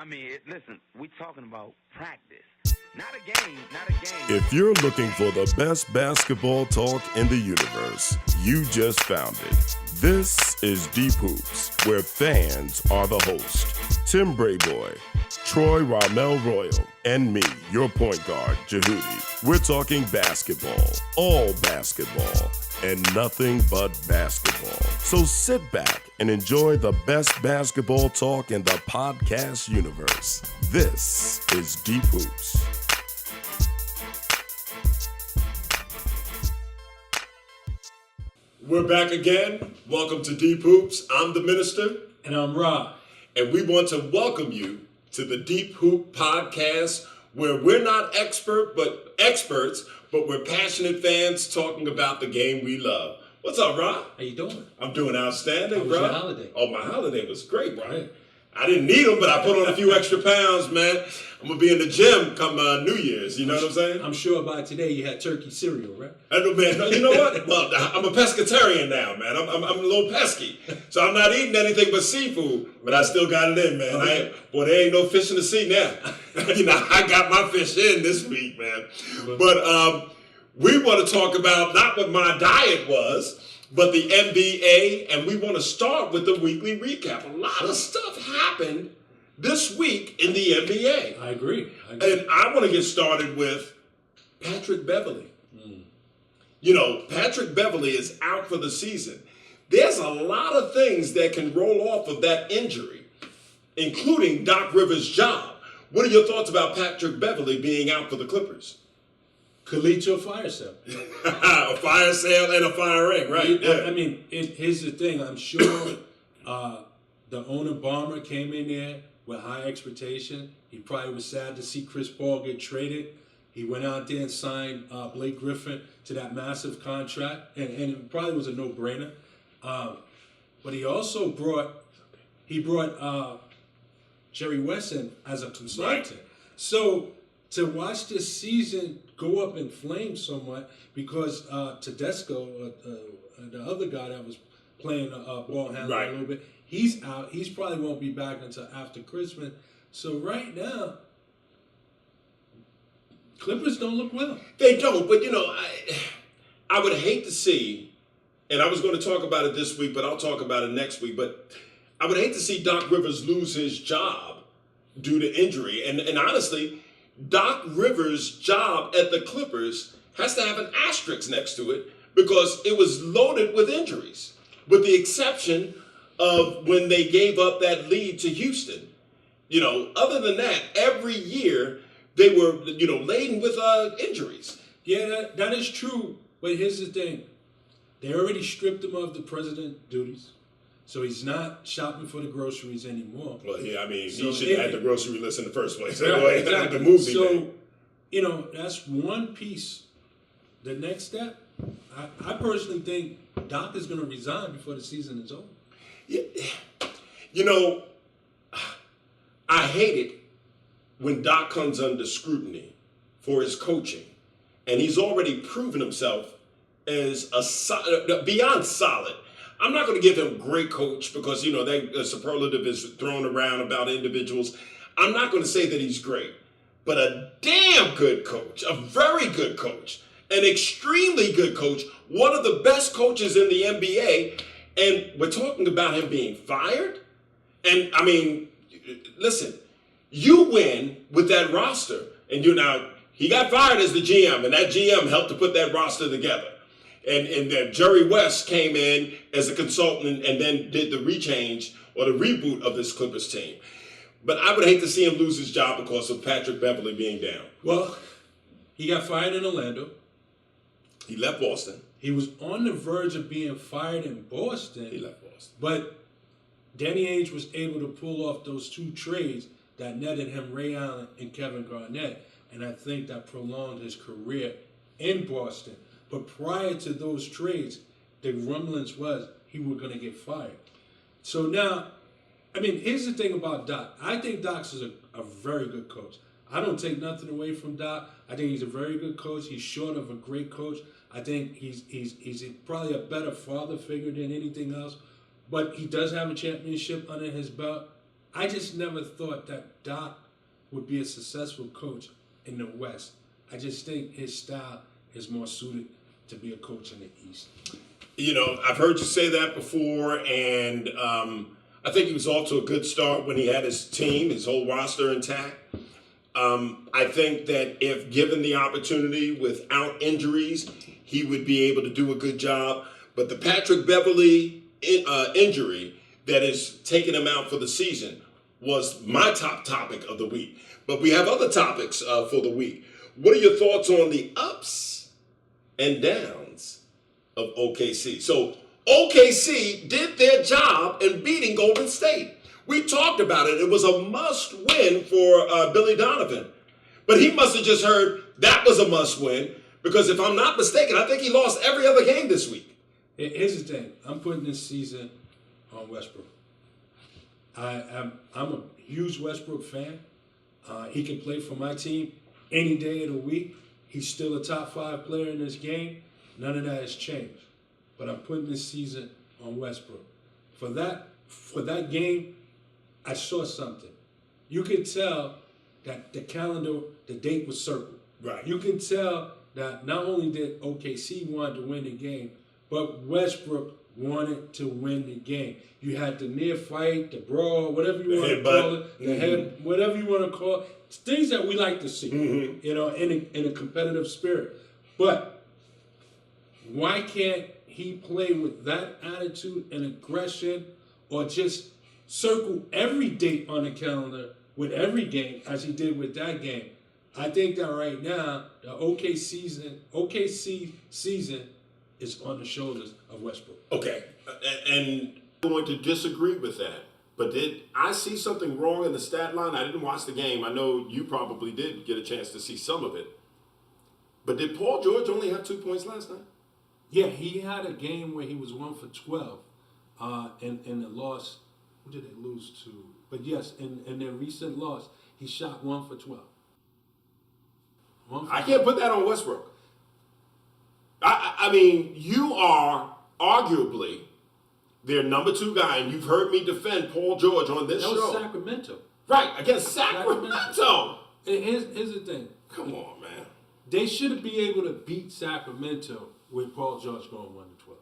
Listen, we talking about practice. Not a game, not a game. If you're looking for the best basketball talk in the universe, you just found it. This is Deep Hoops, where fans are the host. Tim Brayboy, Troy Ramel Royal, and me, your point guard, Jehudi. We're talking basketball, all basketball, and nothing but basketball. So sit back and enjoy the best basketball talk in the podcast universe. This is Deep Hoops. We're back again. Welcome to Deep Hoops. I'm the Minister. And I'm Rob. And we want to welcome you to the Deep Hoop Podcast, where we're not experts, but we're passionate fans talking about the game we love. What's up, Rob? How you doing? I'm doing outstanding, How was bro. your holiday? Oh, my holiday was great, bro. I didn't need them, but I put on a few extra pounds, man. I'm going to be in the gym come New Year's, you know what I'm saying? I'm sure by today you had turkey cereal, right? Man, no, you know what? Well, I'm a pescatarian now, man. I'm a little pesky. So I'm not eating anything but seafood, but I still got it in, man. Okay. There ain't no fish in the sea now. I got my fish in this week, man. But we want to talk about not what my diet was, but the NBA, and we want to start with the weekly recap. A lot of stuff happened this week in the NBA. I agree. And I want to get started with Patrick Beverley. Patrick Beverley is out for the season. There's a lot of things that can roll off of that injury, including Doc Rivers' job. What are your thoughts about Patrick Beverley being out for the Clippers? Could lead to a fire sale. A fire sale and a firing, right? Here's the thing. I'm sure the owner, Ballmer, came in there with high expectation. He probably was sad to see Chris Paul get traded. He went out there and signed Blake Griffin to that massive contract, and it probably was a no-brainer. But he also brought Jerry West in as a consultant. Right. So to watch this season go up in flames somewhat because Tedesco, the other guy that was playing ball handler a little bit, he's out. He's probably won't be back until after Christmas. So right now, Clippers don't look well. They don't, but I would hate to see, and I was going to talk about it this week, but I'll talk about it next week, but I would hate to see Doc Rivers lose his job due to injury. And honestly, Doc Rivers' job at the Clippers has to have an asterisk next to it because it was loaded with injuries, with the exception of when they gave up that lead to Houston. Other than that, every year they were, laden with injuries. Yeah, that is true. But here's the thing. They already stripped him of the president duties. So he's not shopping for the groceries anymore. Well, yeah, he should have had the grocery list in the first place. Right, exactly. The movie. So, that's one piece. The next step, I personally think Doc is going to resign before the season is over. Yeah. I hate it when Doc comes under scrutiny for his coaching. And he's already proven himself as beyond solid. I'm not going to give him great coach because, that superlative is thrown around about individuals. I'm not going to say that he's great, but a damn good coach, a very good coach, an extremely good coach, one of the best coaches in the NBA. And we're talking about him being fired. And listen, you win with that roster. And he got fired as the GM, and that GM helped to put that roster together. And then Jerry West came in as a consultant and then did the rechange or the reboot of this Clippers team. But I would hate to see him lose his job because of Patrick Beverley being down. Well, he got fired in Orlando. He left Boston. He was on the verge of being fired in Boston. He left Boston. But Danny Ainge was able to pull off those two trades that netted him Ray Allen and Kevin Garnett. And I think that prolonged his career in Boston. But prior to those trades, the rumblings was he was going to get fired. So now, here's the thing about Doc. I think Doc's is a very good coach. I don't take nothing away from Doc. I think he's a very good coach. He's short of a great coach. I think he's probably a better father figure than anything else. But he does have a championship under his belt. I just never thought that Doc would be a successful coach in the West. I just think his style is more suited to be a coach in the East. You know, I've heard you say that before, and I think he was off to a good start when he had his team, his whole roster intact. I think that if given the opportunity without injuries, he would be able to do a good job. But the Patrick Beverley injury that is taking him out for the season was my top topic of the week. But we have other topics for the week. What are your thoughts on the ups and downs of OKC? So OKC did their job in beating Golden State. We talked about it. It was a must win for Billy Donovan. But he must have just heard that was a must win, because if I'm not mistaken, I think he lost every other game this week. Here's the thing. I'm putting this season on Westbrook. I'm a huge Westbrook fan. He can play for my team any day of the week. He's still a top 5 player in this game. None of that has changed. But I'm putting this season on Westbrook. For that game, I saw something. You could tell that the calendar, the date was circled. Right. You can tell that not only did OKC want to win the game, but Westbrook wanted to win the game. You had the near fight, the brawl, whatever you want to call it, the head, whatever you want to call it. It's things that we like to see, you know, in a competitive spirit. But why can't he play with that attitude and aggression, or just circle every date on the calendar with every game as he did with that game? I think that right now, the OKC season is on the shoulders of Westbrook. Okay, and I'm going to disagree with that. But did I see something wrong in the stat line? I didn't watch the game. I know you probably did get a chance to see some of it. But did Paul George only have 2 points last night? Yeah, he had a game where he was 1 for 12 in the loss. Who did they lose to? But yes, in their recent loss, he shot 1 for 12. I can't put that on Westbrook. I mean, you are arguably their number 2 guy, and you've heard me defend Paul George on this show. That was Sacramento. Right, against Sacramento. Here's the thing. Come on, man. They should be able to beat Sacramento with Paul George going 1 to 12.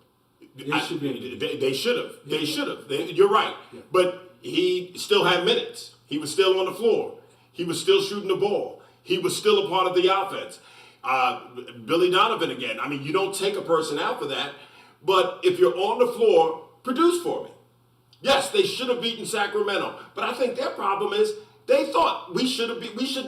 They should be. They should have. They should have. You're right. Yeah. But he still had minutes. He was still on the floor. He was still shooting the ball. He was still a part of the offense. Billy Donovan again. I mean, you don't take a person out for that. But if you're on the floor, produce for me. Yes, they should have beaten Sacramento. But I think their problem is they thought we should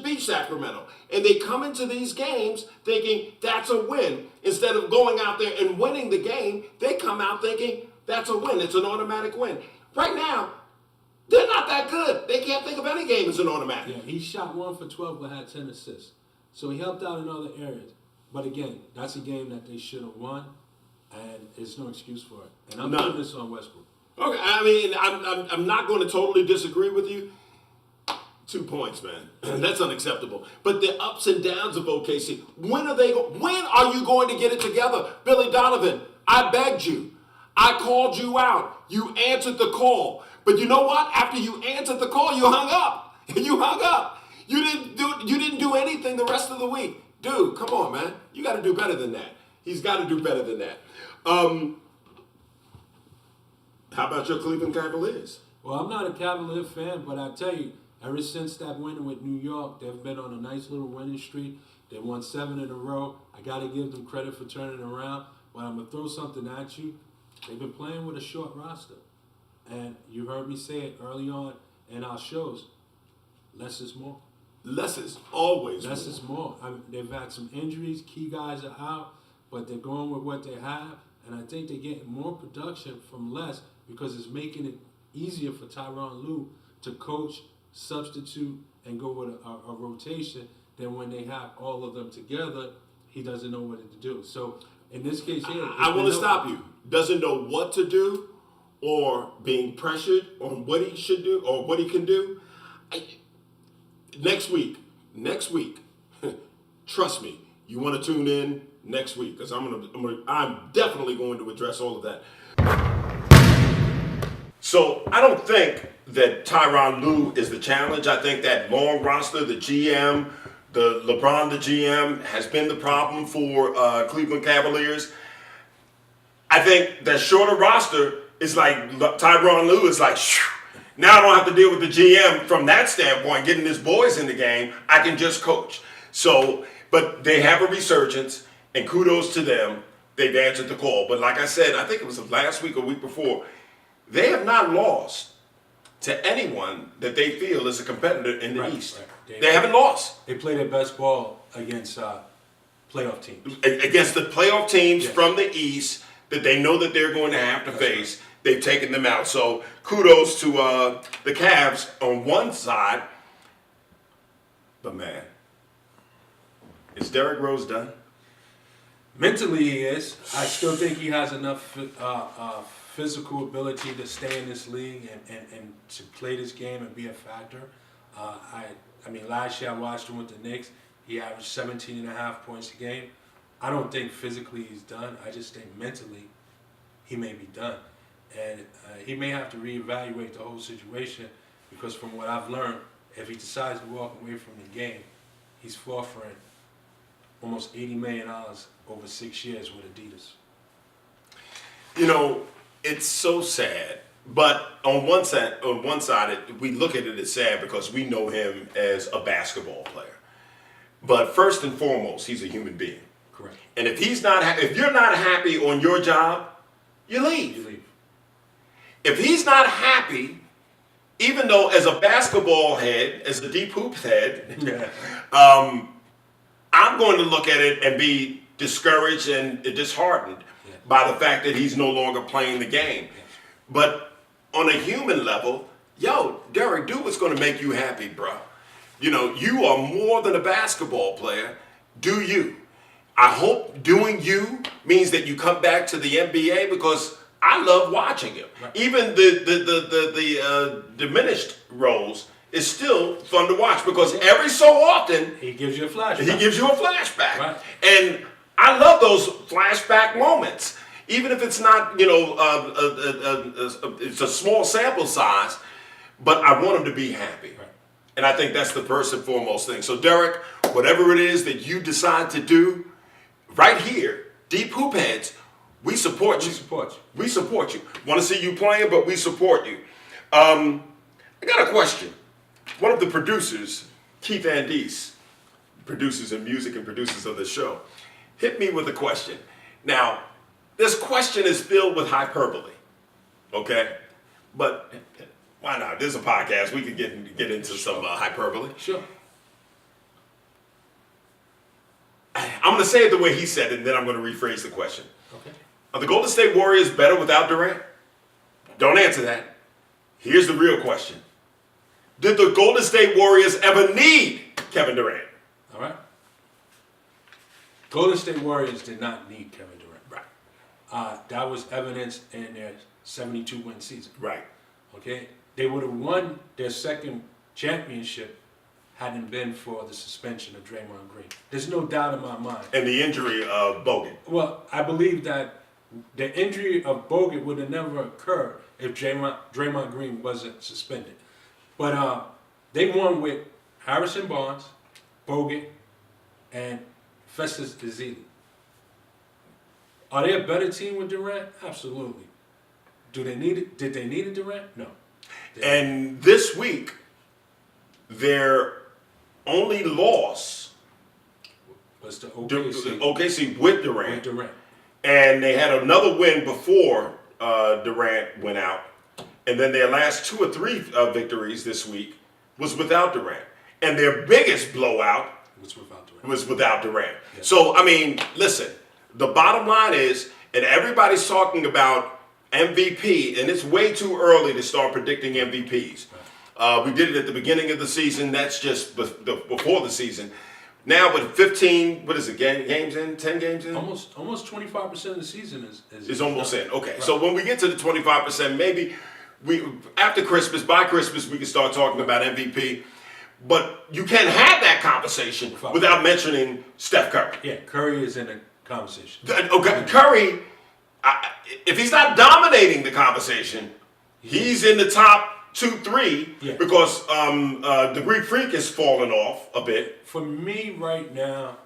beat Sacramento. And they come into these games thinking that's a win. Instead of going out there and winning the game, they come out thinking that's a win. It's an automatic win. Right now, they're not that good. They can't think of any game as an automatic. Yeah, he shot 1 for 12 but had 10 assists. So he helped out in other areas. But again, that's a game that they should have won, and there's no excuse for it. And I'm putting this on Westbrook. Okay, I mean, I'm not going to totally disagree with you. 2 points, man. That's unacceptable. But the ups and downs of OKC, when are you going to get it together? Billy Donovan, I begged you. I called you out. You answered the call. But you know what? After you answered the call, you hung up. You hung up. You didn't do anything the rest of the week. Dude, come on, man. You got to do better than that. He's got to do better than that. How about your Cleveland Cavaliers? Well, I'm not a Cavalier fan, but I tell you, ever since that win with New York, they've been on a nice little winning streak. They won 7 in a row. I got to give them credit for turning around. But I'm going to throw something at you. They've been playing with a short roster. And you heard me say it early on in our shows. Less is more. Less is always more. Less is more. I mean, they've had some injuries. Key guys are out. But they're going with what they have. And I think they're getting more production from less because it's making it easier for Tyronn Lue to coach, substitute, and go with a rotation than when they have all of them together. He doesn't know what to do. So in this case here, I want to stop you. Doesn't know what to do, or being pressured on what he should do or what he can do. Next week, trust me, you want to tune in next week because I'm definitely going to address all of that. So I don't think that Tyronn Lue is the challenge. I think that long roster, the GM, the LeBron, the GM, has been the problem for Cleveland Cavaliers. I think that shorter roster is like Tyronn Lue is like, shoo, now I don't have to deal with the GM from that standpoint, getting his boys in the game. I can just coach. So, but they have a resurgence, and kudos to them. They've answered the call. But like I said, I think it was last week or week before, they have not lost to anyone that they feel is a competitor in the East. Right. They haven't lost. They play their best ball against playoff teams. Against the playoff teams from the East that they know that they're going to have to face. Right. They've taken them out. So kudos to the Cavs on one side. But man, is Derrick Rose done? Mentally he is. I still think he has enough physical ability to stay in this league and to play this game and be a factor. I mean, last year I watched him with the Knicks. He averaged 17.5 points a game. I don't think physically he's done. I just think mentally he may be done. And he may have to reevaluate the whole situation because from what I've learned, if he decides to walk away from the game, he's forfeiting almost $80 million over 6 years with Adidas. You know, it's so sad. But on one side, we look at it as sad because we know him as a basketball player. But first and foremost, he's a human being. Correct. And if if you're not happy on your job, you leave. You leave. If he's not happy, even though as a basketball head, as a deep hoops head, I'm going to look at it and be discouraged and disheartened by the fact that he's no longer playing the game. But on a human level, yo, Derrick, do what's going to make you happy, bro. You know, you are more than a basketball player. Do you. I hope doing you means that you come back to the NBA because I love watching him. Right. Even the diminished roles is still fun to watch because every so often he gives you a flashback. Right. And I love those flashback moments. Even if it's not, it's a small sample size, but I want him to be happy. Right. And I think that's the first and foremost thing. So, Derrick, whatever it is that you decide to do, right here, Deep Hoop Heads, we support you. We support you. Want to see you playing, but we support you. I got a question. One of the producers, Keith Andes, producers in music and producers of the show, hit me with a question. Now, this question is filled with hyperbole, okay? But why not? This is a podcast. We can get into some hyperbole. Sure. I'm going to say it the way he said it, and then I'm going to rephrase the question. Okay. Are the Golden State Warriors better without Durant? Don't answer that. Here's the real question. Did the Golden State Warriors ever need Kevin Durant? All right. Golden State Warriors did not need Kevin Durant. Right. That was evidenced in their 72-win season. Right. Okay? They would have won their second championship hadn't been for the suspension of Draymond Green. There's no doubt in my mind. And the injury of Bogut. Well, I believe that the injury of Bogut would have never occurred if Draymond Green wasn't suspended. But they won with Harrison Barnes, Bogut, and Festus Ezeli. Are they a better team with Durant? Absolutely. Did they need a Durant? No. And this week, their only loss was to OKC with Durant. With Durant. And they had another win before Durant went out. And then their last 2 or 3 victories this week was without Durant. And their biggest blowout was without Durant. Yeah. So, I mean, listen, the bottom line is, and everybody's talking about MVP, and it's way too early to start predicting MVPs. We did it at the beginning of the season. That's just before the season. Now with 15, what is it, games in? 10 games in? Almost 25% of the season is almost in. Okay, right. So when we get to the 25%, maybe after Christmas, by Christmas, we can start talking about MVP. But you can't have that conversation without mentioning Steph Curry. Yeah, Curry is in the conversation. Okay, Curry, if he's not dominating the conversation, He's in the top 2-3 Yeah. because the Greek Freak has fallen off a bit. For me right now,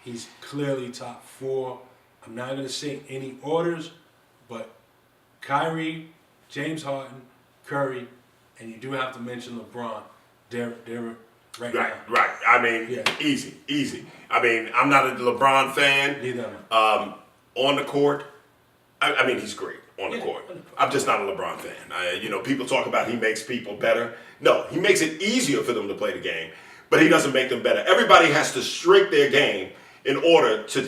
he's clearly top 4. I'm not going to say any orders, but Kyrie, James Harden, Curry, and you do have to mention LeBron. They're right now. Right. I mean, easy. I mean, I'm not a LeBron fan. Neither am I. On the court, I mean, he's great on the court. I'm just not a LeBron fan. People talk about he makes people better. No, he makes it easier for them to play the game, but he doesn't make them better. Everybody has to strengthen their game in order to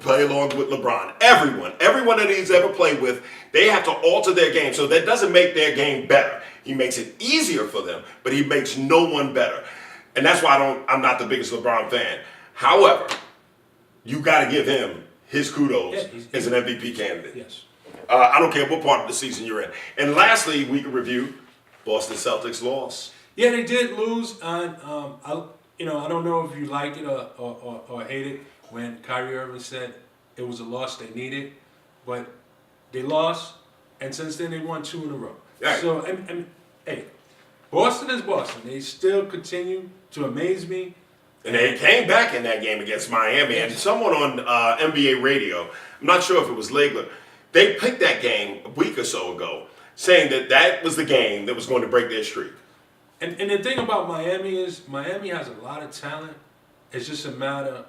play along with LeBron. Everyone that he's ever played with, they have to alter their game. So that doesn't make their game better. He makes it easier for them, but he makes no one better. And that's why I'm not the biggest LeBron fan. However, you got to give him his kudos as an MVP candidate. Yes. I don't care what part of the season you're in. And lastly, we can review Boston Celtics loss. Yeah, they did lose, and I don't know if you like it or hate it when Kyrie Irving said it was a loss they needed, but they lost, and since then they won 2 in a row. Right. So, and hey, Boston is Boston. They still continue to amaze me. And they came back in that game against Miami, and someone on NBA radio, I'm not sure if it was Legler, they picked that game a week or so ago, saying that was the game that was going to break their streak. And the thing about Miami is Miami has a lot of talent. It's just a matter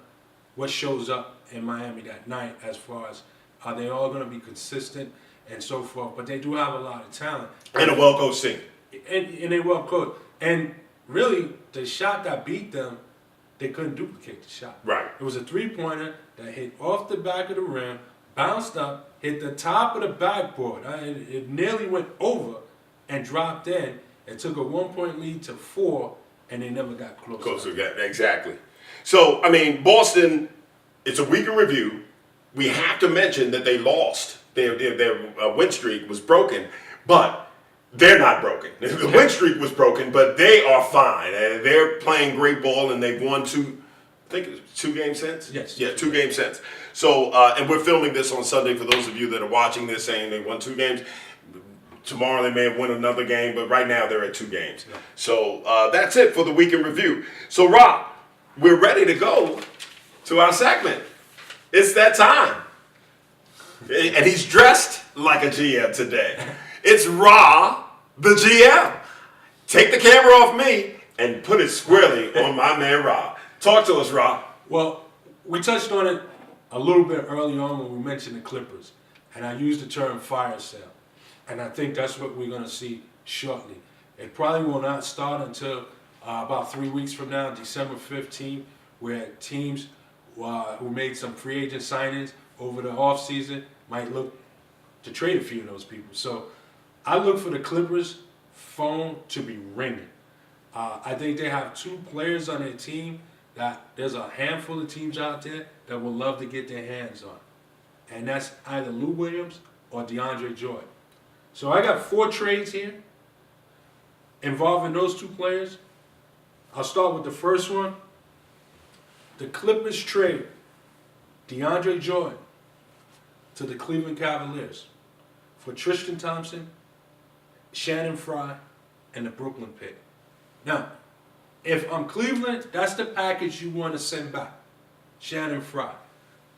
what shows up in Miami that night as far as are they all going to be consistent and so forth. But they do have a lot of talent. And a well-coached team. And they well coached. And really, the shot that beat them, they couldn't duplicate the shot. Right. It was a three-pointer that hit off the back of the rim, bounced up, hit the top of the backboard. It nearly went over and dropped in. It took a 1-point lead to 4, and they never got closer. Exactly. So, I mean, Boston, it's a week in review. We have to mention that they lost. Their win streak was broken, but they're not broken. The win streak was broken, but they are fine. They're playing great ball, and they've won 2 games since? Yes. Yeah, 2 games since. So, and we're filming this on Sunday for those of you that are watching this saying they won 2 games. Tomorrow they may have won another game, but right now they're at 2 games. Yeah. So that's it for the week in review. So, Rob, we're ready to go to our segment. It's that time. And he's dressed like a GM today. It's Ra, the GM. Take the camera off me and put it squarely on my man Ra. Talk to us, Ra. Well, we touched on it a little bit early on when we mentioned the Clippers, and I used the term fire sale. And I think that's what we're going to see shortly. It probably will not start until about 3 weeks from now, December 15th, where teams who made some free agent signings over the offseason might look to trade a few of those people. So I look for the Clippers' phone to be ringing. I think they have 2 players on their team that there's a handful of teams out there that would love to get their hands on. And that's either Lou Williams or DeAndre Jordan. So I got 4 trades here involving those 2 players. I'll start with the first one. The Clippers trade DeAndre Jordan to the Cleveland Cavaliers for Tristan Thompson, Shannon Fry, and the Brooklyn pick. Now, if I'm Cleveland, that's the package you want to send back, Shannon Fry.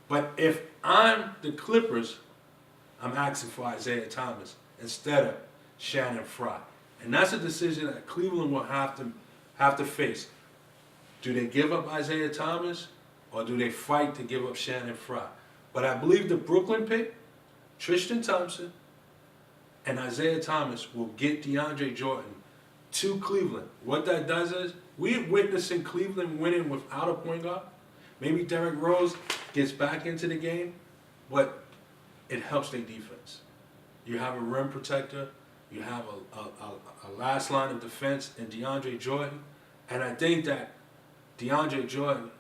But if I'm the Clippers, I'm asking for Isaiah Thomas instead of Shannon Fry. And that's a decision that Cleveland will have to face. Do they give up Isaiah Thomas or do they fight to give up Shannon Fry? But I believe the Brooklyn pick, Tristan Thompson, and Isaiah Thomas will get DeAndre Jordan to Cleveland. What that does is, we're witnessing Cleveland winning without a point guard. Maybe Derrick Rose gets back into the game, but it helps their defense. You have a rim protector. You have a last line of defense in DeAndre Jordan. And I think that DeAndre Jordan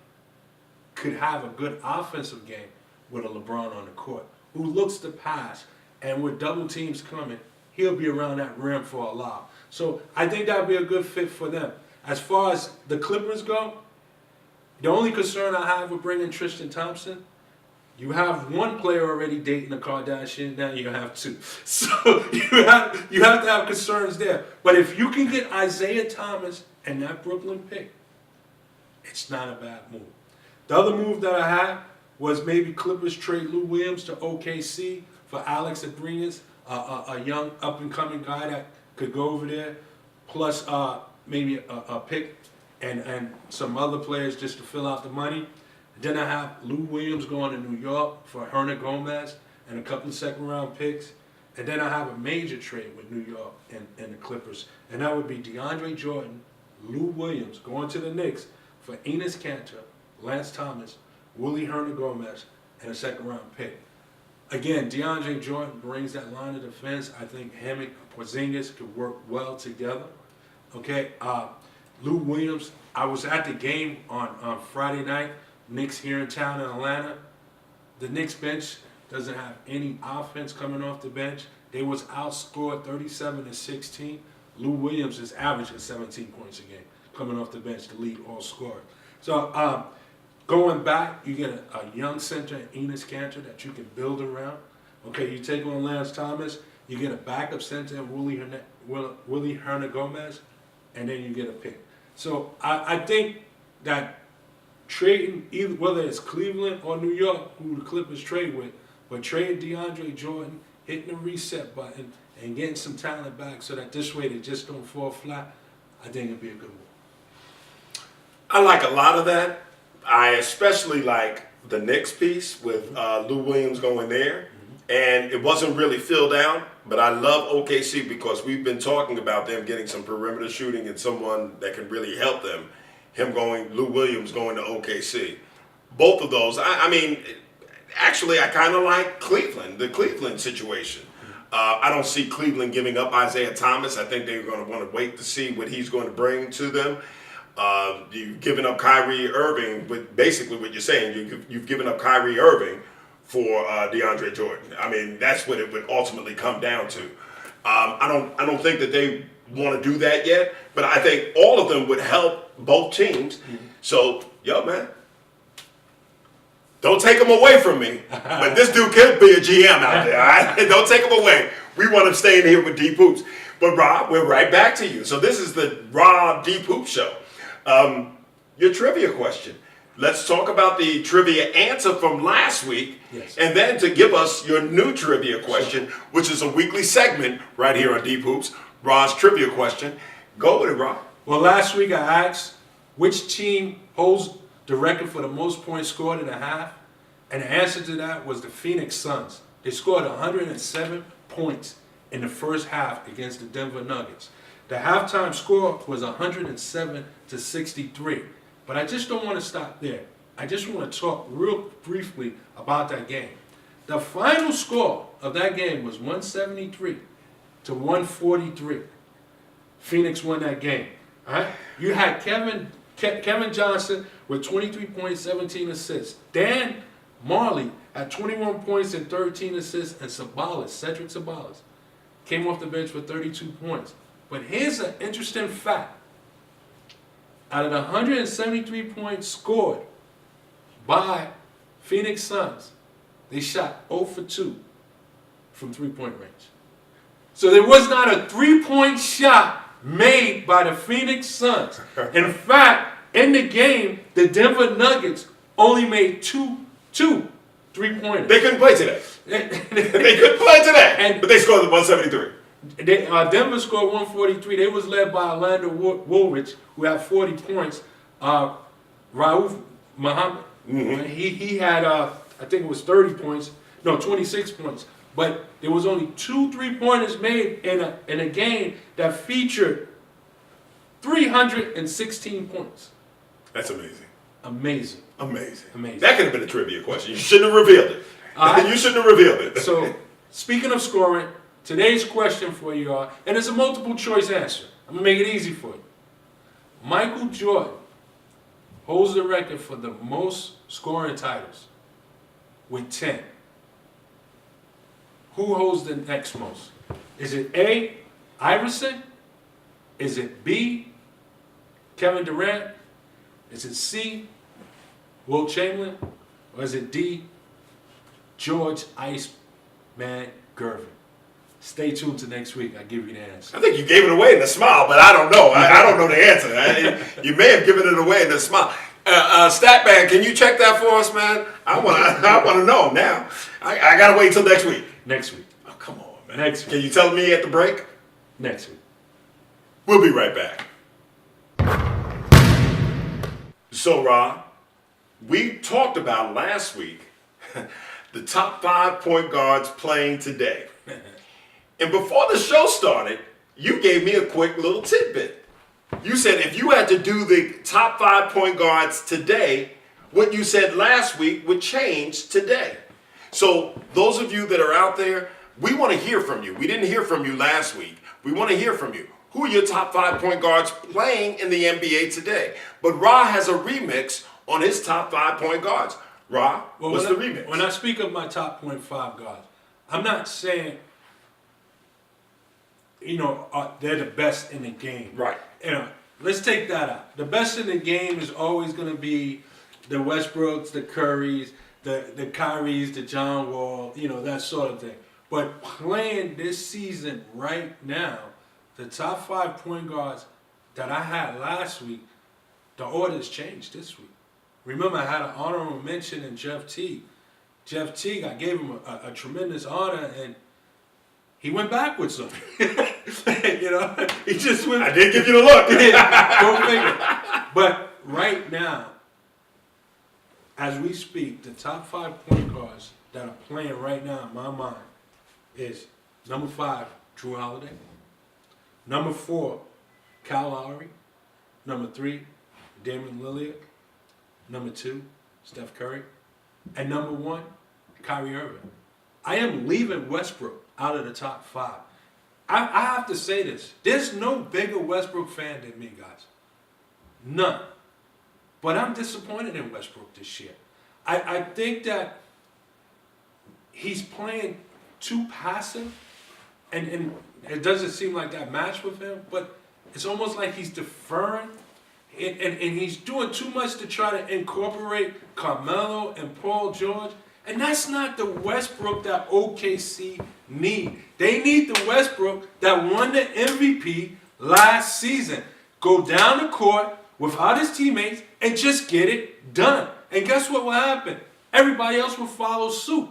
could have a good offensive game with a LeBron on the court who looks to pass. And with double teams coming, he'll be around that rim for a lob. So I think that would be a good fit for them. As far as the Clippers go, the only concern I have with bringing Tristan Thompson, You have one player already dating a Kardashian, now you have two. So you have to have concerns there. But if you can get Isaiah Thomas and that Brooklyn pick, it's not a bad move. The other move that I had was maybe Clippers trade Lou Williams to OKC for Alex Abrines, a young up-and-coming guy that could go over there, plus maybe a pick and some other players just to fill out the money. Then I have Lou Williams going to New York for Hernan Gomez and a couple of second-round picks. And then I have a major trade with New York and the Clippers. And that would be DeAndre Jordan, Lou Williams going to the Knicks for Enes Kanter, Lance Thomas, Willie Hernan Gomez, and a second-round pick. Again, DeAndre Jordan brings that line of defense. I think him and Porzingis could work well together. Okay, Lou Williams, I was at the game on Friday night. Knicks here in town in Atlanta. The Knicks bench doesn't have any offense coming off the bench. They was outscored 37-16. Lou Williams is averaging 17 points a game coming off the bench to lead all scorers. So going back, you get a young center in Enes Kanter that you can build around. Okay, you take on Lance Thomas, you get a backup center in Willie Hernan Gomez, and then you get a pick. So I think that trading, either whether it's Cleveland or New York, who the Clippers trade with, but trade DeAndre Jordan, hitting the reset button, and getting some talent back so that this way they just don't fall flat, I think it'd be a good move. I like a lot of that. I especially like the Knicks piece with Lou Williams going there. And it wasn't really filled out, but I love OKC because we've been talking about them getting some perimeter shooting and someone that can really help them. Lou Williams going to OKC. Both of those, I mean, actually I kind of like Cleveland, the Cleveland situation. I don't see Cleveland giving up Isaiah Thomas. I think they're going to want to wait to see what he's going to bring to them. You've given up Kyrie Irving, but basically what you're saying, you've given up Kyrie Irving for DeAndre Jordan. I mean, that's what it would ultimately come down to. I don't think that they want to do that yet, but I think all of them would help both teams. So, yo, man, don't take him away from me. But this dude could be a GM out there, all right? Don't take him away. We want him staying here with Deep Hoops. But, Rob, we're right back to you. So this is the Rob Deep Hoops Show. Your trivia question. Let's talk about the trivia answer from last week, yes, and then to give us your new trivia question, which is a weekly segment right here on Deep Hoops, Rob's trivia question. Go with it, Rob. Well, last week I asked which team holds the record for the most points scored in a half, and the answer to that was the Phoenix Suns. They scored 107 points in the first half against the Denver Nuggets. The halftime score was 107-63. But I just don't want to stop there. I just want to talk real briefly about that game. The final score of that game was 173-143. Phoenix won that game. All right? You had Kevin Johnson with 23 points, 17 assists. Dan Marley had 21 points and 13 assists. And Cedric Sabalas, came off the bench for 32 points. But here's an interesting fact. Out of the 173 points scored by Phoenix Suns, they shot 0 for 2 from three-point range. So there was not a three-point shot made by the Phoenix Suns. In fact, in the game, the Denver Nuggets only made two three-pointers. They couldn't play today. They couldn't play today, but they scored the 173. Denver scored 143. They was led by Orlando Woolridge, who had 40 points. Raouf Muhammad, he had, I think it was 26 points. But there was only 2 three-pointers made in a game that featured 316 points. That's amazing. Amazing. That could have been a trivia question. You shouldn't have revealed it. You shouldn't have revealed it. So, speaking of scoring, today's question for you are, and it's a multiple choice answer. I'm going to make it easy for you. Michael Jordan holds the record for the most scoring titles with 10. Who holds the next most? Is it A, Iverson? Is it B, Kevin Durant? Is it C, Wilt Chamberlain? Or is it D, George Iceman Gervin? Stay tuned to next week. I'll give you the answer. I think you gave it away in the smile, but I don't know. I don't know the answer. You may have given it away in the smile. Statman, can you check that for us, man? I want to know now. I got to wait till next week. Next week. Oh, come on, man. Next week. Can you tell me at the break? Next week. We'll be right back. So, Rob, we talked about last week the top 5 point guards playing today. And before the show started, you gave me a quick little tidbit. You said if you had to do the top 5 point guards today, what you said last week would change today. So those of you that are out there, we want to hear from you. We didn't hear from you last week. We want to hear from you. Who are your top 5 point guards playing in the NBA today? But Ra has a remix on his top 5 point guards. Ra, what's the remix? When I speak of my top 0.5 guards, I'm not saying, they're the best in the game. Right. Let's take that out. The best in the game is always going to be the Westbrooks, the Currys, the Kyries, the John Wall, that sort of thing. But playing this season right now, the top 5 point guards that I had last week, the order's changed this week. Remember, I had an honorable mention in Jeff Teague. Jeff Teague, I gave him a tremendous honor, and he went backwards on me. He just went. I did give you the look. Go figure. But right now, as we speak, the top 5 point guards that are playing right now in my mind is number 5, Drew Holiday. Number 4, Kyle Lowry. Number 3, Damian Lillard. Number 2, Steph Curry. And number 1, Kyrie Irving. I am leaving Westbrook out of the top 5. I have to say this. There's no bigger Westbrook fan than me, guys. None. But I'm disappointed in Westbrook this year. I think that he's playing too passive, and it doesn't seem like that match with him, but it's almost like he's deferring, and he's doing too much to try to incorporate Carmelo and Paul George, and that's not the Westbrook that OKC need. They need the Westbrook that won the MVP last season. Go down the court without his teammates and just get it done. And guess what will happen? Everybody else will follow suit.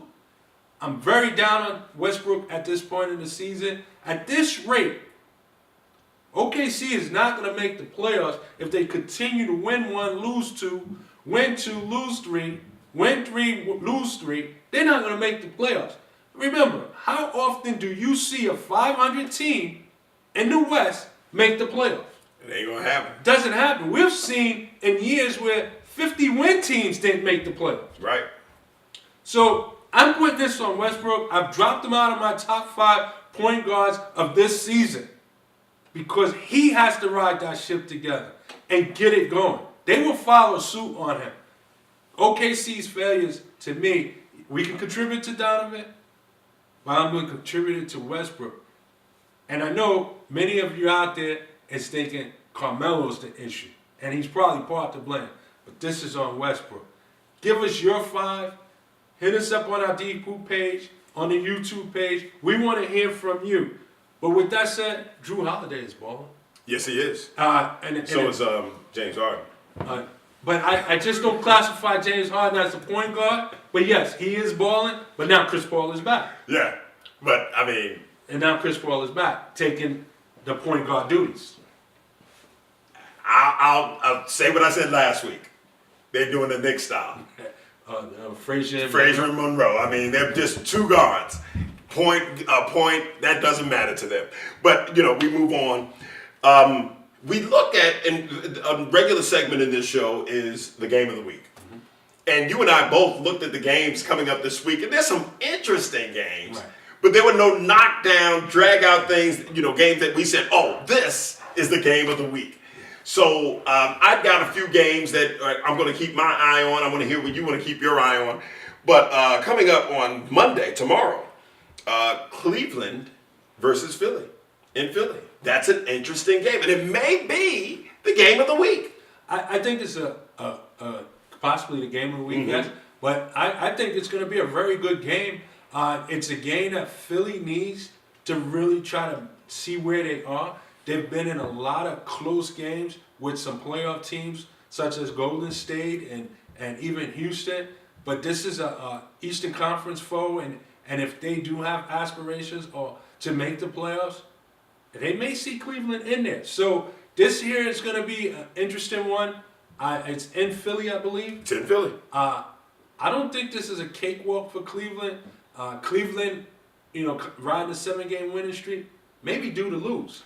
I'm very down on Westbrook at this point in the season. At this rate, OKC is not going to make the playoffs if they continue to win 1, lose 2, win 2, lose 3, win 3, lose 3. They're not going to make the playoffs. Remember, how often do you see a 500 team in the West make the playoffs? It ain't going to happen. Doesn't happen. We've seen in years where 50-win teams didn't make the playoffs. Right. So I'm putting this on Westbrook. I've dropped him out of my top 5 point guards of this season because he has to ride that ship together and get it going. They will follow suit on him. OKC's failures, to me, we can contribute to Donovan, but I'm going to contribute it to Westbrook. And I know many of you out there is thinking Carmelo's the issue, and he's probably part to blame. But this is on Westbrook. Give us your 5. Hit us up on our D-Poop page, on the YouTube page. We want to hear from you. But with that said, Drew Holiday is balling. Yes, he is. So is James Harden. But I just don't classify James Harden as a point guard. But yes, he is balling. But now Chris Paul is back. Yeah, but I mean. And now Chris Paul is back, taking the point guard duties. I'll say what I said last week. They're doing the Knicks style. Frazier and Monroe. I mean, they're just 2 guards. Point, that doesn't matter to them. But, we move on. We look at, and a regular segment in this show is the game of the week. Mm-hmm. And you and I both looked at the games coming up this week, and there's some interesting games. Right. But there were no knockdown, drag-out things, games that we said, oh, this is the game of the week. So I've got a few games that I'm going to keep my eye on. I want to hear what you want to keep your eye on. But coming up on Monday, tomorrow, Cleveland versus Philly in Philly. That's an interesting game, and it may be the game of the week. I think it's possibly the game of the week. Mm-hmm. Yes, But I think it's going to be a very good game. It's a game that Philly needs to really try to see where they are. They've been in a lot of close games with some playoff teams, such as Golden State and even Houston. But this is a Eastern Conference foe, and if they do have aspirations or to make the playoffs, they may see Cleveland in there. So this here is going to be an interesting one. It's in Philly, I believe. It's in Philly. I don't think this is a cakewalk for Cleveland. Cleveland, riding a 7-game winning streak, maybe due to lose.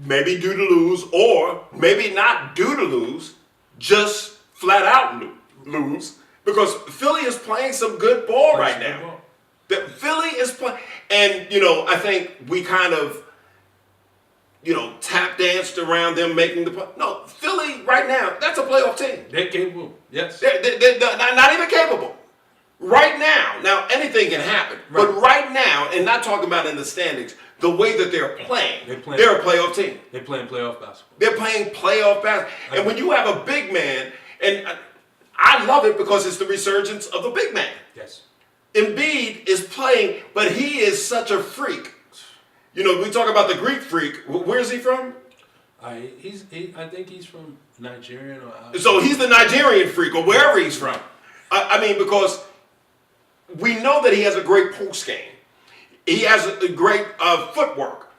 Maybe due to lose, or maybe not due to lose, just flat out lose. Because Philly is playing some good ball right now. Philly is playing, and I think we kind of, tap danced around them making the play. No, Philly right now, that's a playoff team. They're capable. Yes. They're not even capable. Right now anything can happen. Right. But right now, and not talking about in the standings, the way that they're playing they're a playoff team. They're playing playoff basketball. They're playing playoff basketball. And when you have a big man, and I love it because it's the resurgence of the big man. Yes. Embiid is playing, but he is such a freak. We talk about the Greek freak. Where is he from? I think he's from Nigeria. So he's the Nigerian freak, or wherever he's from. Because we know that he has a great post game. He has a great footwork.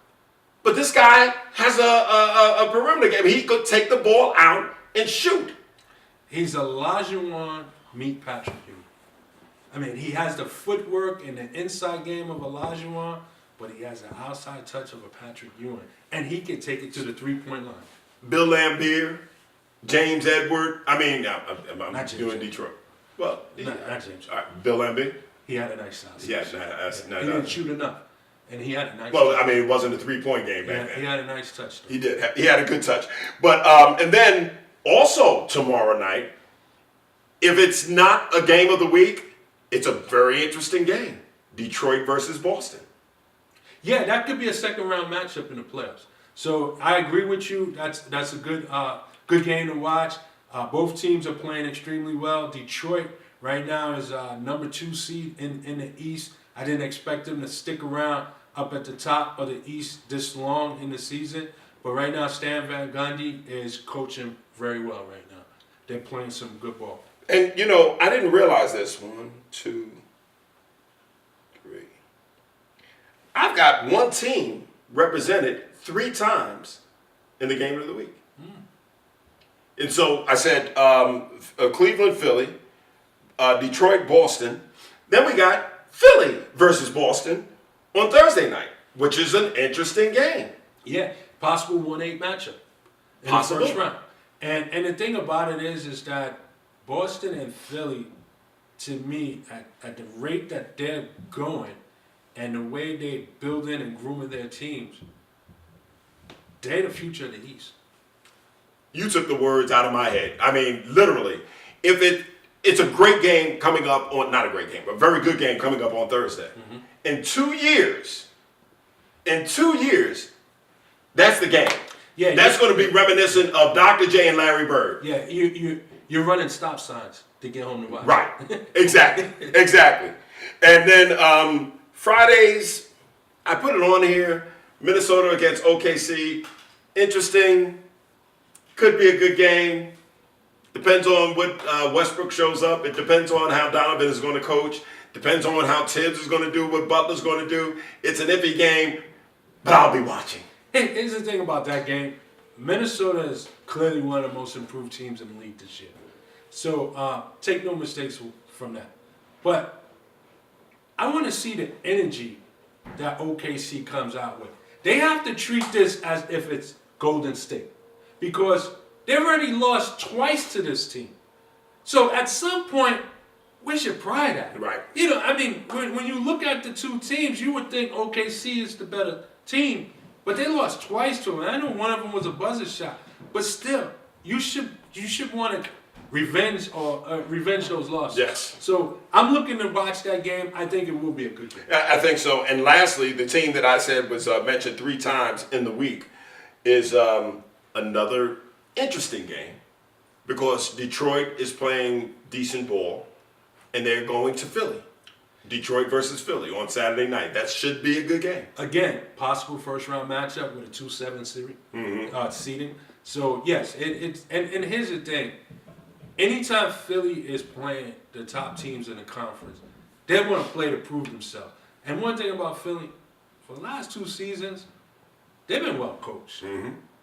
But this guy has a perimeter game. He could take the ball out and shoot. He's Olajuwon meet Patrick Ewing. He has the footwork and the inside game of Olajuwon, but he has the outside touch of a Patrick Ewing. And he can take it to the 3-point line. Bill Laimbeer, James Edward. I'm doing Detroit. Well, not James. All right, Bill Laimbeer. He had a nice size. Yeah, he didn't shoot enough, and he had a nice. Well, it wasn't a 3-point game back then. He had a nice touch. Though. He did. He had a good touch. But and then also tomorrow night, if it's not a game of the week, it's a very interesting game: Detroit versus Boston. Yeah, that could be a second-round matchup in the playoffs. So I agree with you. That's a good game to watch. Both teams are playing extremely well. Detroit right now is number 2 seed in the East. I didn't expect them to stick around up at the top of the East this long in the season. But right now, Stan Van Gundy is coaching very well right now. They're playing some good ball. And, I didn't realize this. 1, 2, 3. I've got one team represented 3 times in the game of the week. And so I said Cleveland, Philly, Detroit, Boston. Then we got Philly versus Boston on Thursday night, which is an interesting game. Yeah, possible 1-8 matchup in the first round. And the thing about it is that Boston and Philly, to me, at the rate that they're going and the way they building and grooming their teams, they're the future of the East. You took the words out of my head. Literally, it's a great game coming up on, not a great game, but a very good game coming up on Thursday. Mm-hmm. In 2 years, that's the game. Yeah, that's going to be reminiscent of Dr. J and Larry Bird. Yeah, you're running stop signs to get home to watch. Right, exactly. And then Fridays, I put it on here, Minnesota against OKC. Interesting. Could be a good game. Depends on what Westbrook shows up. It depends on how Donovan is going to coach. Depends on how Tibbs is going to do, what Butler's going to do. It's an iffy game, but I'll be watching. Here's the thing about that game. Minnesota is clearly one of the most improved teams in the league this year. So take no mistakes from that. But I want to see the energy that OKC comes out with. They have to treat this as if it's Golden State. Because they've already lost twice to this team. So at some point, where's your pride at? Right. When you look at the 2 teams, you would think OKC is the better team. But they lost twice to them. I know one of them was a buzzer shot. But still, you should want to revenge those losses. Yes. So I'm looking to watch that game. I think it will be a good game. I think so. And lastly, the team that I said was mentioned 3 times in the week is another interesting game because Detroit is playing decent ball. and they're going to Philly. Detroit versus Philly on Saturday night. That should be a good game. Again, possible first-round matchup with a 2-7 seeding. So, yes, and here's the thing. Anytime Philly is playing the top teams in the conference, they want to play to prove themselves. And one thing about Philly, for the last 2 seasons, they've been well coached.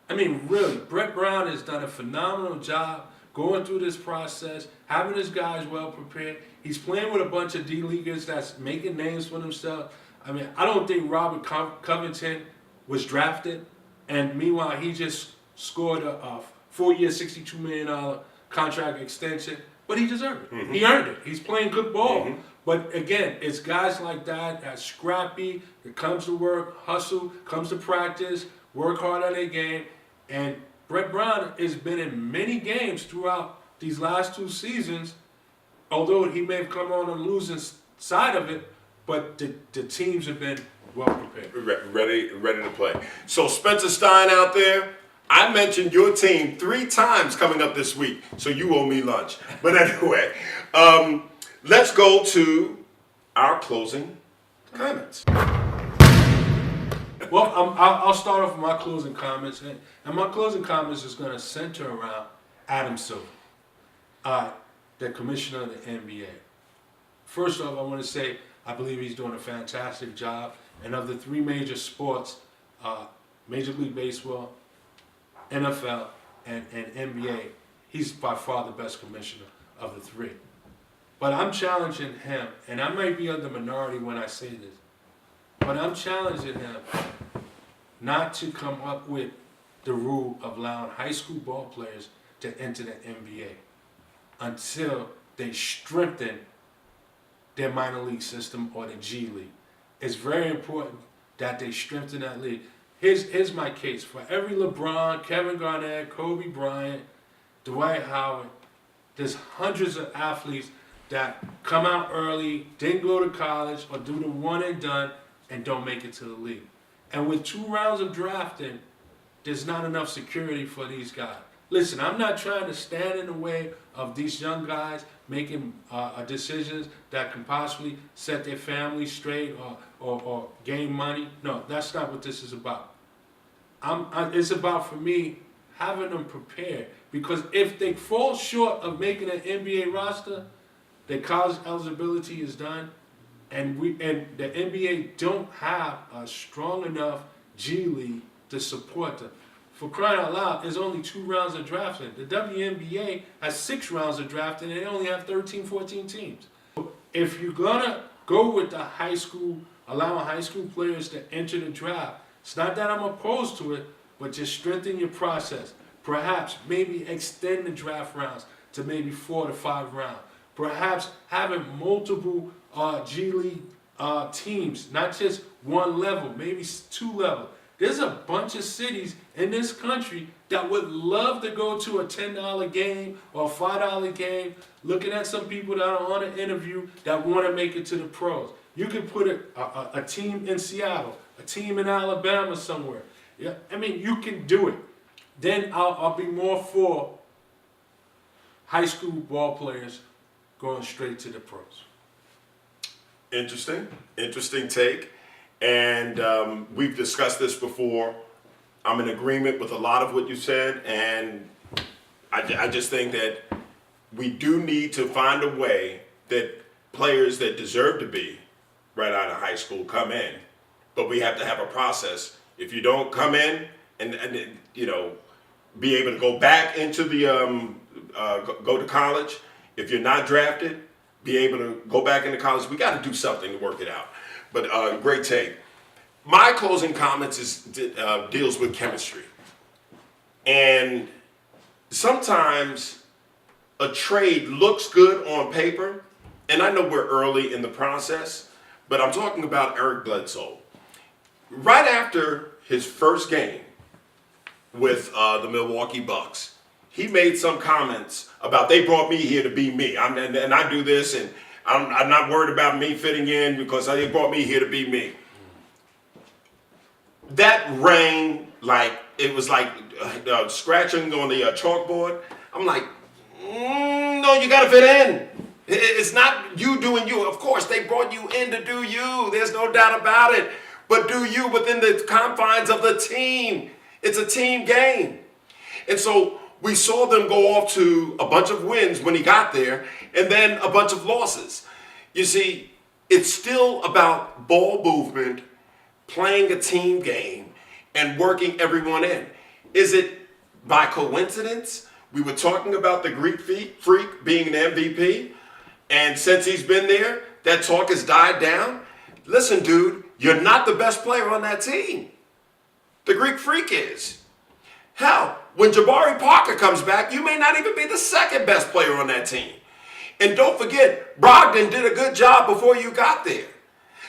I mean, really, Brett Brown has done a phenomenal job going through this process, having his guys well prepared. He's playing with a bunch of D-leaguers that's making names for themselves. I mean, I don't think Robert Covington was drafted, and meanwhile, he just scored a 4-year, $62 million contract extension, but he deserved it. He earned it. He's playing good ball. But again, it's guys like that's scrappy, that comes to work, hustle, comes to practice, work hard on their game. And Brett Brown has been in many games throughout these last 2 seasons, although he may have come on the losing side of it, but the teams have been well prepared. Ready to play. So Spencer Stein out there, I mentioned your team 3 times coming up this week, so you owe me lunch. But anyway, let's go to our closing comments. Well, I'll start off with my closing comments, and my closing comments is going to center around Adam Silver, the commissioner of the NBA. First off, I want to say I believe he's doing a fantastic job, and of the 3 major sports, Major League Baseball, NFL, and NBA, he's by far the best commissioner of the 3. But I'm challenging him, and I might be of the minority when I say this, but I'm challenging him not to come up with the rule of allowing high school ball players to enter the NBA until they strengthen their minor league system or the G League. It's very important that they strengthen that league. Here's my case. For every LeBron, Kevin Durant, Kobe Bryant, Dwight Howard, there's hundreds of athletes that come out early, didn't go to college, or do the one and done, and don't make it to the league. And with 2 rounds of drafting, there's not enough security for these guys. Listen, I'm not trying to stand in the way of these young guys making decisions that can possibly set their family straight or gain money. No, that's not what this is about. It's about, for me, having them prepared. Because if they fall short of making an NBA roster, their college eligibility is done, and the NBA don't have a strong enough G League to support them. For crying out loud, there's only 2 rounds of drafting. The WNBA has 6 rounds of drafting, and they only have 13, 14 teams. If you're gonna go with the high school, allowing high school players to enter the draft, it's not that I'm opposed to it, but just strengthen your process. Perhaps maybe extend the draft rounds to maybe 4 to 5 rounds. Perhaps having multiple G League teams, not just one level, maybe 2 levels. There's a bunch of cities in this country that would love to go to a $10 game or a $5 game, looking at some people that are on an interview that want to make it to the pros. You can put a team in Seattle, a team in Alabama somewhere. Yeah, I mean, you can do it. Then I'll be more for high school ball players going straight to the pros. Interesting take. And we've discussed this before. I'm in agreement with a lot of what you said, and I just think that we do need to find a way that players that deserve to be right out of high school come in, but we have to have a process. If you don't come in and you know, be able to go back into the go to college, if you're not drafted, be able to go back into college. We got to do something to work it out. But great take. My closing comments deals with chemistry. And sometimes a trade looks good on paper, and I know we're early in the process, but I'm talking about Eric Bledsoe. Right after his first game with the Milwaukee Bucks, he made some comments about they brought me here to be me. And I do this, and I'm not worried about me fitting in because they brought me here to be me. That rang like it was like scratching on the chalkboard. I'm like, no, you got to fit in. It's not you doing you. Of course, they brought you in to do you. There's no doubt about it. But do you within the confines of the team. It's a team game. And so we saw them go off to a bunch of wins when he got there and then a bunch of losses. You see, it's still about ball movement, playing a team game, and working everyone in. Is it by coincidence? We were talking about the Greek freak being an MVP, and since he's been there, that talk has died down. Listen, dude, you're not the best player on that team. The Greek freak is. Hell, when Jabari Parker comes back, you may not even be the second best player on that team. And don't forget, Brogdon did a good job before you got there.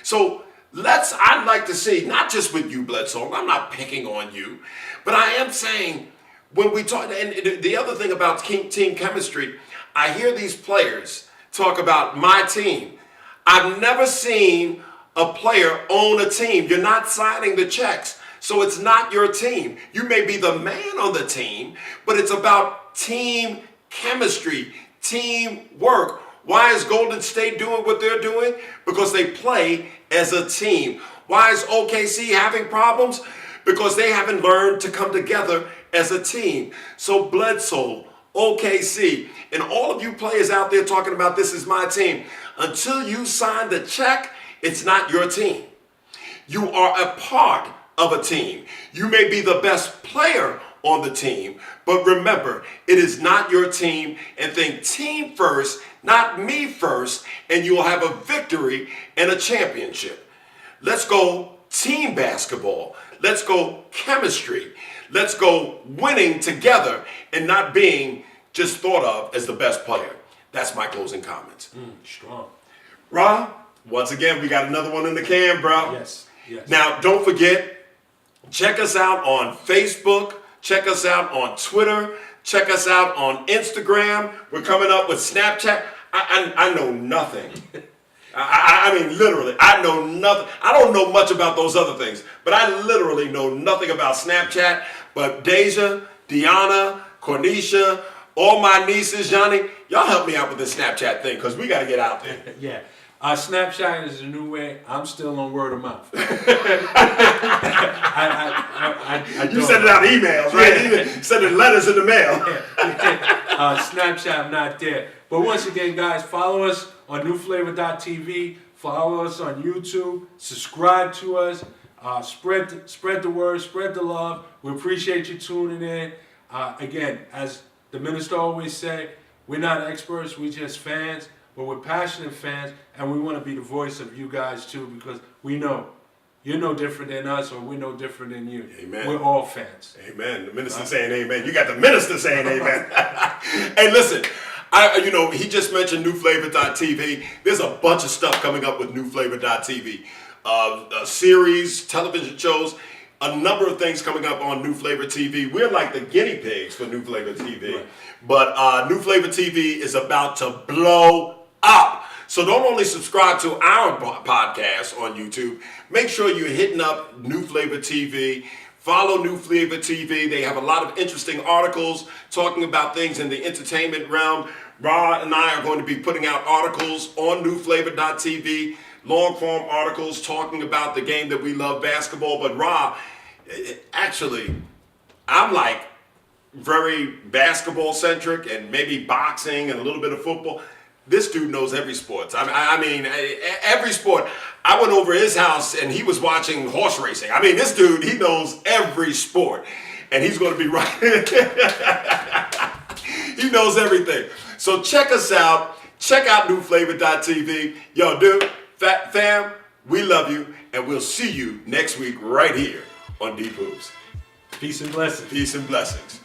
So I'd like to see, not just with you, Bledsoe, I'm not picking on you, but I am saying, when we talk, and the other thing about team chemistry, I hear these players talk about my team. I've never seen a player own a team. You're not signing the checks, so it's not your team. You may be the man on the team, but it's about team chemistry, teamwork. Why is Golden State doing what they're doing? Because they play as a team. Why is OKC having problems? Because they haven't learned to come together as a team. So Bledsoe, OKC, and all of you players out there talking about this is my team, until you sign the check, it's not your team. You are a part of a team. You may be the best player on the team, but remember, it is not your team, and think team first, not me first, and you will have a victory and a championship. Let's go team basketball. Let's go chemistry. Let's go winning together and not being just thought of as the best player. That's my closing comments. Strong. Ra, once again, we got another one in the can, bro. Yes. Now, don't forget, check us out on Facebook. Check us out on Twitter. Check us out on Instagram. We're coming up with Snapchat. I know nothing. I mean, literally, I know nothing. I don't know much about those other things, but I literally know nothing about Snapchat. But Deja, Deanna, Cornisha, all my nieces, Johnny, y'all help me out with this Snapchat thing, because we got to get out there. Yeah. Snapchat is a new way. I'm still on word of mouth. I You send it out emails, right? Yeah. You sending letters in the mail. Snapchat, I'm not there. But once again, guys, follow us on NewFlavor.tv. Follow us on YouTube. Subscribe to us. Spread the word. Spread the love. We appreciate you tuning in. Again, as the minister always say, we're not experts. We're just fans. But we're passionate fans, and we want to be the voice of you guys too, because we know you're no different than us, or we're no different than you. Amen. We're all fans. Amen. The minister saying amen. You got the minister saying amen. Hey, listen, he just mentioned NewFlavor.tv. There's a bunch of stuff coming up with NewFlavor.tv. Series, television shows, a number of things coming up on New Flavor TV. We're like the guinea pigs for New Flavor TV. Right. But New Flavor TV is about to blow up. So don't only subscribe to our podcast on YouTube, make sure you're hitting up New Flavor TV. Follow New Flavor TV. They have a lot of interesting articles talking about things in the entertainment realm. Ra and I are going to be putting out articles on NewFlavor.tv, long-form articles talking about the game that we love, basketball. But Ra, actually, I'm like very basketball-centric and maybe boxing and a little bit of football. This dude knows every sport. I mean, every sport. I went over his house and he was watching horse racing. I mean, this dude, he knows every sport. And he's going to be right. He knows everything. So check us out. Check out NewFlavor.tv. Yo, dude, fam, we love you. And we'll see you next week right here on Deep Hoops. Peace and blessings. Peace and blessings.